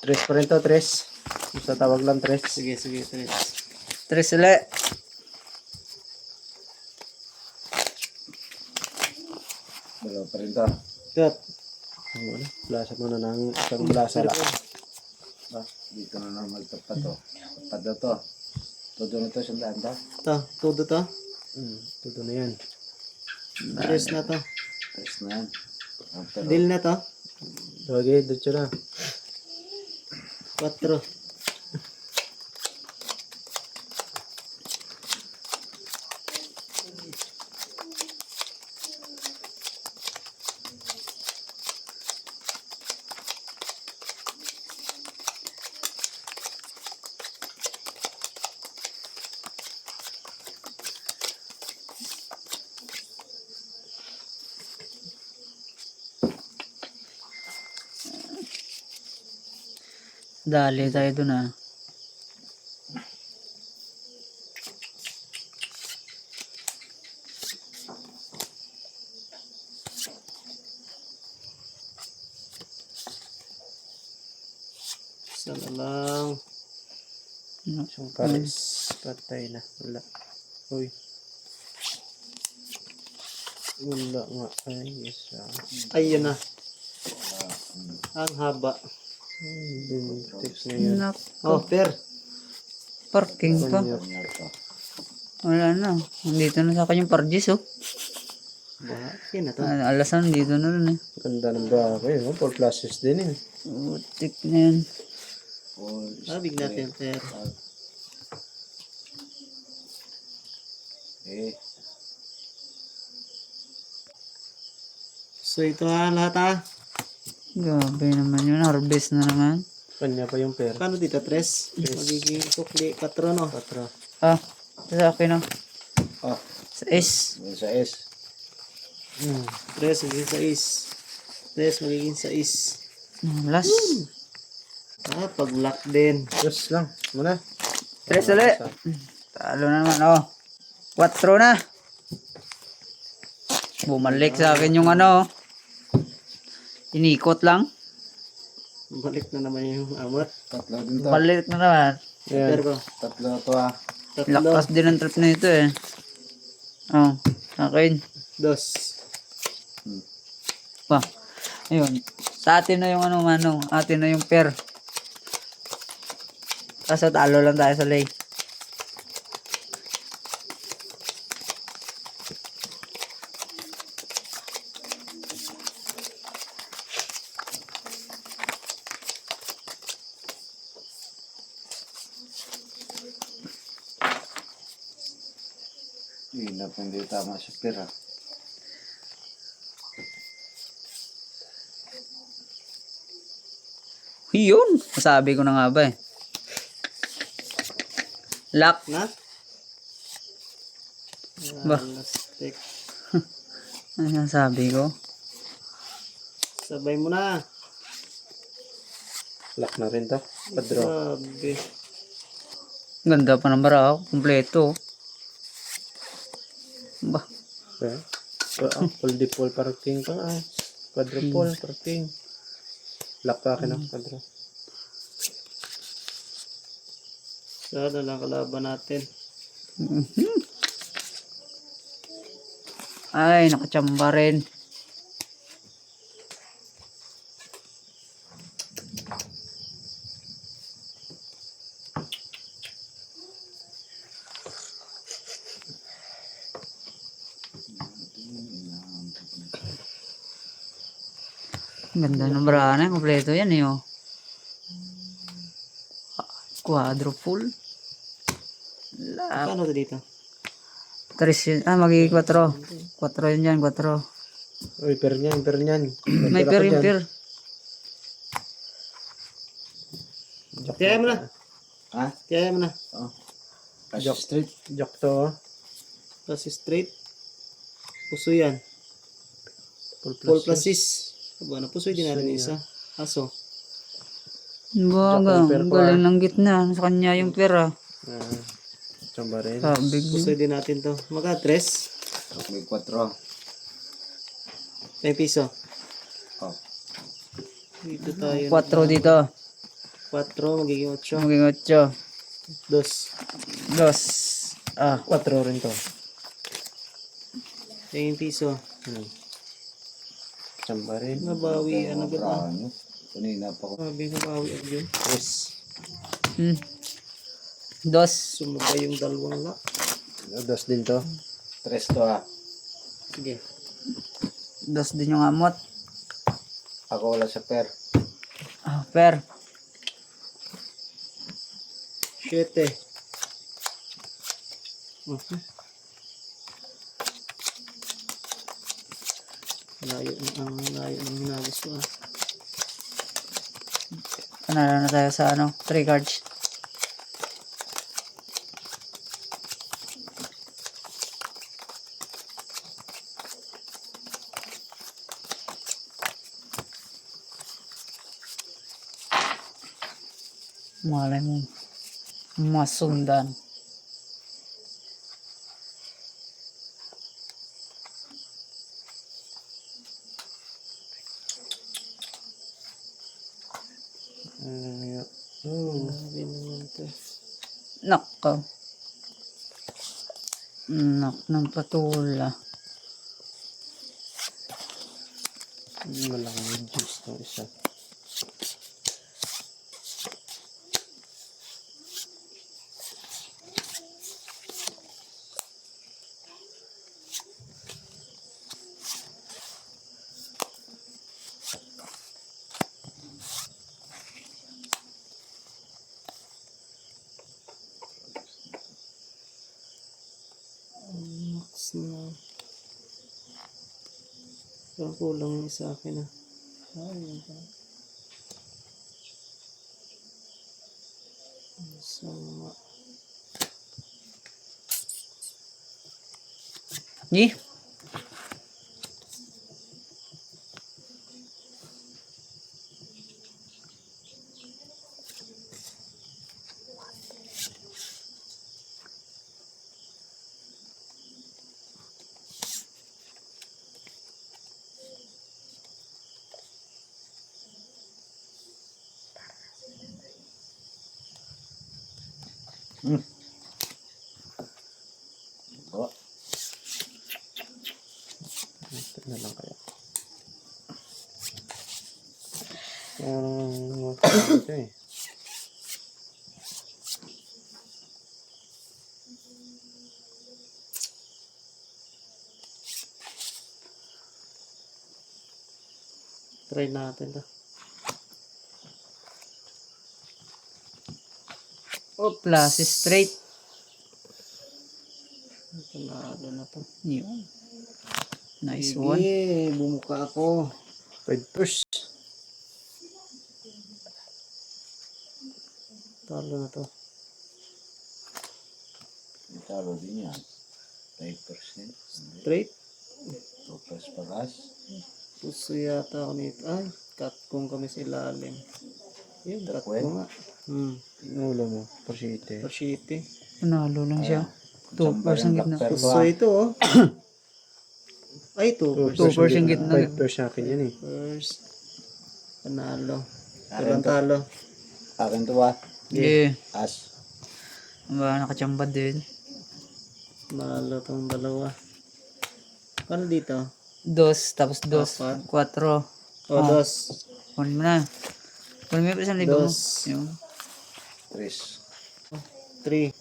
Tres pa rin to, tres. Basta tawag lang tres. Sige, sige, tres. Tres ulit. Dalawa pa rin to. Cut. Ano, blasa mo na ng isang blasa lang. Ba, dito na normal tapat to. Tapat na to. Todo na to, sandaan to. Ito, todo to. Tuto na yan. Tres na to. Tres na yan. Pero, Deal na to. Okay, dito na. 4. Dali tayo dun ah. Isa na lang. Isang pares. Patay na. Wala. Uy. Wala nga. Ay, isa. Ayun na. Ang haba. Tips na yan. Nak, Oh, per. parking pa. ganyan to. Wala na. Nandito na sa akin yung parjis oh. Bakit na to? Alasan, dito na rin eh. Ganda ng brake. Oh. 4 pluses din eh. Utik na yan. Four, Sabig natin, per. eh, So, ito ha, lahat ha. Grabe naman yun. Harvest na naman. Kanya pa yung pair. Paano dito, tres? Magiging sukli, 4 no? 4. Ah, sa akin oh. oh, Sa S. yun sa S. Tres, magiging 6. Tres, magiging 6. Last. Ah, pag-lock din. Yes lang. Muna. Tres ulit. Talo na naman oh. 4 na. Bumalik sa akin yung ano oh. Inikot lang. Balik na naman yung amot. Tatlo din to. Balik na naman. Yan. Per ko. Tatlo to ah. 3, Lakas din ang trip na ito eh. Oh, sa akin. 2. Pa. Ayun. Sa atin na yung ano manong. Atin na yung pair. Kaso talo lang tayo sa lay. Hindi na po hindi tama sa pera. Yun. Masabi ko na nga ba eh. Lock. Na? Ba? Lastik. Ano sabi ko? Sabay mo na. Lock na rin to. Padro. Sabi. Ganda pa ng bara. Kompleto. Ba? Okay. Full parking pa nga. Quadruple parking. Lock pa akin ang quadro. Sana lang kalaban natin. Ay, nakachamba rin. Ganda ng brana. Kompleto yan eh oh. Quadruple. Paano to dito? Tres yun. Ah, magiging 4. 4 yun yan, 4. Uy, pair niyan. May pair yung pair. Tiyaya mo na. Ha? Tiyaya mo na. Oh. Cash street. Joke to. Oh. Plus straight. Puso yan. Full 4 plus 6. Aba, napusoy din natin isa. Aso. Baga, pair ko, galing ng gitna. Sa kanya yung pair ah. Chamba rin. Sabig din. Pusoy din natin to. Magka 3. May 4. 10 piso. Oh. Dito tayo. 4 dito. 4, magiging 8. Maging 8. 2. 2. 4 rin to. Tingin piso. Samba rin. Nabawi, ano ba ito? Ano? Kanina pa ko. Sabi nabawi ang yun. Yes. 2. Sumaba yung dalawang lock. 2 din to. 3 to ah. Sige. 2 din yung amot. Ako wala sa per. Per. 7. Layo ng hinagis ko ah. Panalo na tayo sa 3 cards. Malay mo. Masundan. Sabi naman ito. Nako. Nak ng patula. Malaking juice to isa. Max na. Parang kulang yung sa akin ah. Ay, yun. Sama. Ni? Oh, Ito na lang kaya. Parang ito eh. Try natin to. Plus straight. Panalo na to. Yun. Nice one. Sige, bumuka ako. 5 push. Talo na to. may talo din yan. 5%. Straight. 2 paras. Puso yata ako nito. Ay, cut kung kami sa ilalim. Yun, cut ko nga. Inulo mo. Porsyete. Parsite. Panalo lang siya. 2% ang gitna. Puso ito oh. Ay, 2%. 2% gitna. 5 push sa akin yan eh. First. Panalo. Akin Walang to. talo. Akin to ah. Yeah. As. Ba, nakachamba din. Panalo tong dalawa. Paano dito? 2, tapos 2. 4. O, dos. Kunin mo na. Kunin mo yung 1,000 mo. Dos. Yung 3. 3.